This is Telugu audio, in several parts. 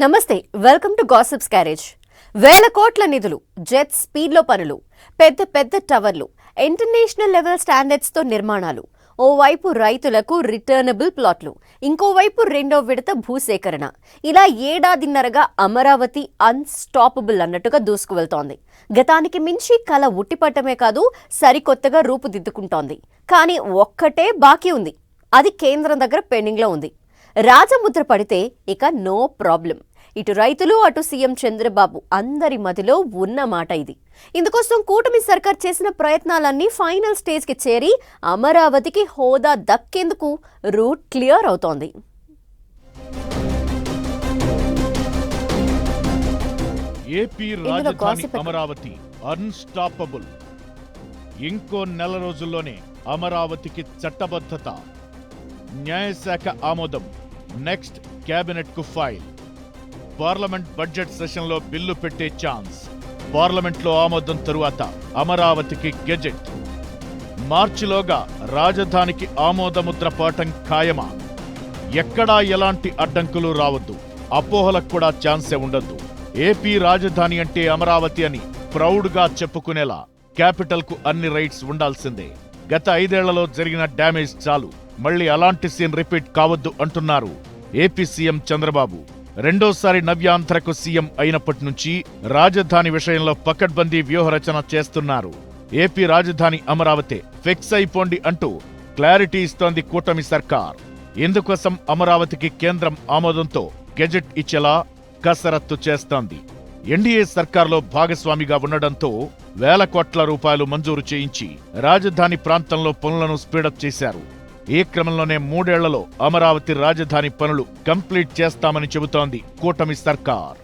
నమస్తే, వెల్కమ్ టు గాసిప్స్ క్యారేజ్. వేల కోట్ల నిధులు, జెట్ స్పీడ్లో పనులు, పెద్ద పెద్ద టవర్లు, ఇంటర్నేషనల్ లెవెల్ స్టాండర్డ్స్ తో నిర్మాణాలు, ఓవైపు రైతులకు రిటర్నబుల్ ప్లాట్లు, ఇంకోవైపు రెండో విడత భూసేకరణ. ఇలా ఏడాదిన్నరగా అమరావతి అన్స్టాపబుల్ అన్నట్టుగా దూసుకువెళ్తోంది. గతానికి మించి కల ఉట్టిపట్టమే కాదు, సరికొత్తగా రూపుదిద్దుకుంటోంది. కానీ ఒక్కటే బాకీ ఉంది, అది కేంద్రం దగ్గర పెండింగ్లో ఉంది. రాజముద్ర పడితే ఇక నో ప్రాబ్లం. ఇటు రైతులు, అటు సీఎం చంద్రబాబు అందరి మదిలో ఉన్న మాట ఇది. ఇందుకోసం కూటమి సర్కార్ చేసిన ప్రయత్నాలన్నీ ఫైనల్ స్టేజ్కి చేరి అమరావతికి హోదా దక్కేందుకు రూట్ క్లియర్ అవుతోంది. ఏపీ రాజధాని అమరావతి అన్స్టాపబుల్. ఇంకో నెల రోజుల్లోనే అమరావతికి చట్టబద్ధత. న్యాయశాఖ ఆమోదం. నెక్స్ట్ కేబినెట్ కు ఫైల్. పార్లమెంట్ బడ్జెట్ సెషన్లో బిల్లు పెట్టే ఛాన్స్. పార్లమెంట్లో ఆమోదం తరువాత అమరావతికి గెజెట్. మార్చిలోగా రాజధానికి ఆమోదముద్ర పాఠం ఖాయమా? ఎక్కడా ఎలాంటి అడ్డంకులు రావద్దు, అపోహలకు కూడా ఛాన్సే ఉండద్దు. ఏపీ రాజధాని అంటే అమరావతి అని ప్రౌడ్గా చెప్పుకునేలా క్యాపిటల్ కు అన్ని రైట్స్ ఉండాల్సిందే. గత 5 ఏళ్లలో జరిగిన డ్యామేజ్ చాలు, మళ్లీ అలాంటి సీన్ రిపీట్ కావద్దు అంటున్నారు ఏపీ సీఎం చంద్రబాబు. రెండోసారి నవ్యాంధ్రకు సీఎం అయినప్పటి నుంచి రాజధాని విషయంలో పకడ్బందీ వ్యూహరచన చేస్తున్నారు. ఏపీ రాజధాని అమరావతి ఫిక్స్ అయిపోండి అంటూ క్లారిటీ ఇస్తోంది కూటమి సర్కార్. ఇందుకోసం అమరావతికి కేంద్రం ఆమోదంతో గెజెట్ ఇచ్చేలా కసరత్తు చేస్తోంది. ఎన్డీఏ సర్కార్లో భాగస్వామిగా ఉండడంతో వేల కోట్ల రూపాయలు మంజూరు చేయించి రాజధాని ప్రాంతంలో పనులను స్పీడప్ చేశారు. ఈ క్రమంలోనే 3 ఏళ్లలో అమరావతి రాజధాని పనులు కంప్లీట్ చేస్తామని చెబుతోంది కూటమి సర్కార్.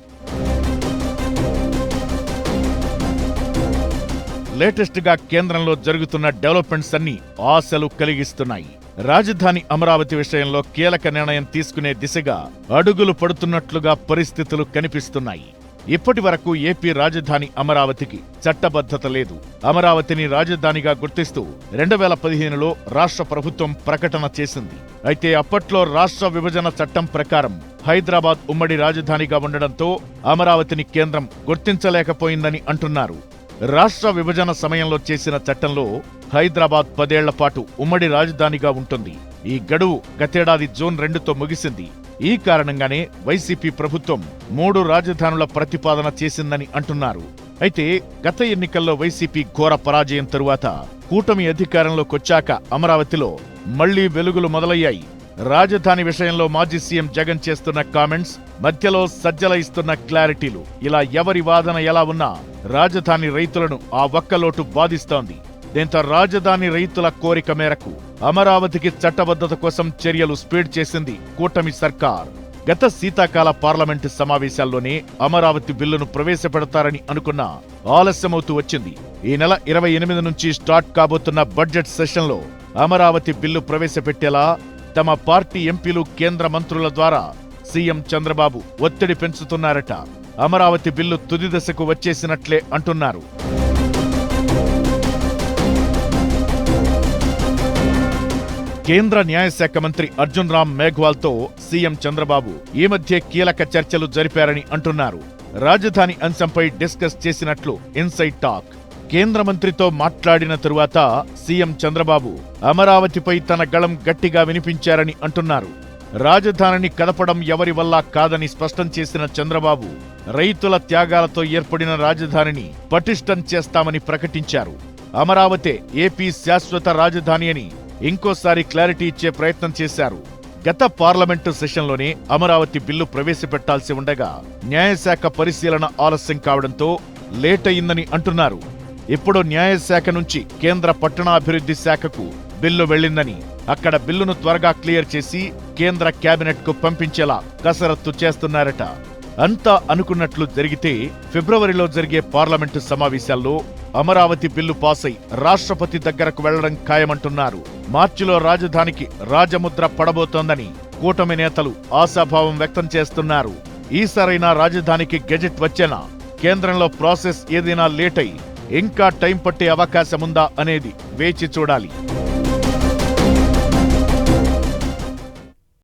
లేటెస్ట్ గా కేంద్రంలో జరుగుతున్న డెవలప్మెంట్స్ అన్ని ఆశలు కలిగిస్తున్నాయి. రాజధాని అమరావతి విషయంలో కీలక నిర్ణయం తీసుకునే దిశగా అడుగులు పడుతున్నట్లుగా పరిస్థితులు కనిపిస్తున్నాయి. ఇప్పటి వరకు ఏపీ రాజధాని అమరావతికి చట్టబద్ధత లేదు. అమరావతిని రాజధానిగా గుర్తిస్తూ 2015లో రాష్ట్ర ప్రభుత్వం ప్రకటన చేసింది. అయితే అప్పట్లో రాష్ట్ర విభజన చట్టం ప్రకారం హైదరాబాద్ ఉమ్మడి రాజధానిగా ఉండడంతో అమరావతిని కేంద్రం గుర్తించలేకపోయిందని అంటున్నారు. రాష్ట్ర విభజన సమయంలో చేసిన చట్టంలో హైదరాబాద్ 10 ఏళ్ల పాటు ఉమ్మడి రాజధానిగా ఉంటుంది. ఈ గడువు గతేడాది జూన్ 2తో ముగిసింది. ఈ కారణంగానే వైసీపీ ప్రభుత్వం 3 రాజధానుల ప్రతిపాదన చేసిందని అంటున్నారు. అయితే గత ఎన్నికల్లో వైసీపీ ఘోర పరాజయం తరువాత కూటమి అధికారంలోకొచ్చాక అమరావతిలో మళ్లీ వెలుగులు మొదలయ్యాయి. రాజధాని విషయంలో మాజీ సీఎం జగన్ చేస్తున్న కామెంట్స్, మధ్యలో సజ్జల ఇస్తున్న క్లారిటీలు, ఇలా ఎవరి వాదన ఎలా ఉన్నా రాజధాని రైతులను ఆ ఒక్కలోటు బాధిస్తోంది. దీంతో రాజధాని రైతుల కోరిక మేరకు అమరావతికి చట్టబద్ధత కోసం చర్యలు స్పీడ్ చేసింది కూటమి సర్కార్. గత శీతాకాల పార్లమెంటు సమావేశాల్లోనే అమరావతి బిల్లును ప్రవేశపెడతారని అనుకున్నా ఆలస్యమవుతూ వచ్చింది. ఈ నెల 28 నుంచి స్టార్ట్ కాబోతున్న బడ్జెట్ సెషన్లో అమరావతి బిల్లు ప్రవేశపెట్టేలా తమ పార్టీ ఎంపీలు, కేంద్ర మంత్రుల ద్వారా సీఎం చంద్రబాబు ఒత్తిడి పెంచుతున్నారట. అమరావతి బిల్లు తుది దశకు వచ్చేసినట్లే అంటున్నారు. కేంద్ర న్యాయశాఖ మంత్రి అర్జున్ రామ్ మేఘ్వాల్తో సీఎం చంద్రబాబు ఈ మధ్య కీలక చర్చలు జరిపారని అంటున్నారు. రాజధాని అంశంపై డిస్కస్ చేసినట్లు ఇన్సైడ్ టాక్. కేంద్ర మంత్రితో మాట్లాడిన తరువాత సీఎం చంద్రబాబు అమరావతిపై తన గళం గట్టిగా వినిపించారని అంటున్నారు. రాజధానిని కదపడం ఎవరి వల్ల కాదని స్పష్టం చేసిన చంద్రబాబు రైతుల త్యాగాలతో ఏర్పడిన రాజధానిని పటిష్టం చేస్తామని ప్రకటించారు. అమరావతి ఏపీ శాశ్వత రాజధాని అని ఇంకోసారి క్లారిటీ ఇచ్చే ప్రయత్నం చేశారు. గత పార్లమెంటు సెషన్లోనే అమరావతి బిల్లు ప్రవేశపెట్టాల్సి ఉండగా న్యాయశాఖ పరిశీలన ఆలస్యం కావడంతో లేట్ అయిందని అంటున్నారు. ఇప్పుడు న్యాయశాఖ నుంచి కేంద్ర పట్టణాభివృద్ధి శాఖకు బిల్లు వెళ్లిందని, అక్కడ బిల్లును త్వరగా క్లియర్ చేసి కేంద్ర కేబినెట్ కు పంపించేలా కసరత్తు చేస్తున్నారట. అంతా అనుకున్నట్లు జరిగితే ఫిబ్రవరిలో జరిగే పార్లమెంటు సమావేశాల్లో అమరావతి బిల్లు పాస్ అయి రాష్ట్రపతి దగ్గరకు వెళ్లడం ఖాయమంటున్నారు. మార్చిలో రాజధానికి రాజముద్ర పడబోతోందని కూటమి నేతలు ఆశాభావం వ్యక్తం చేస్తున్నారు. ఈసారైనా రాజధానికి గెజెట్ వచ్చేనా? కేంద్రంలో ప్రాసెస్ ఏదైనా లేట్ అయి ఇంకా టైం పట్టే అవకాశముందా అనేది వేచి చూడాలి.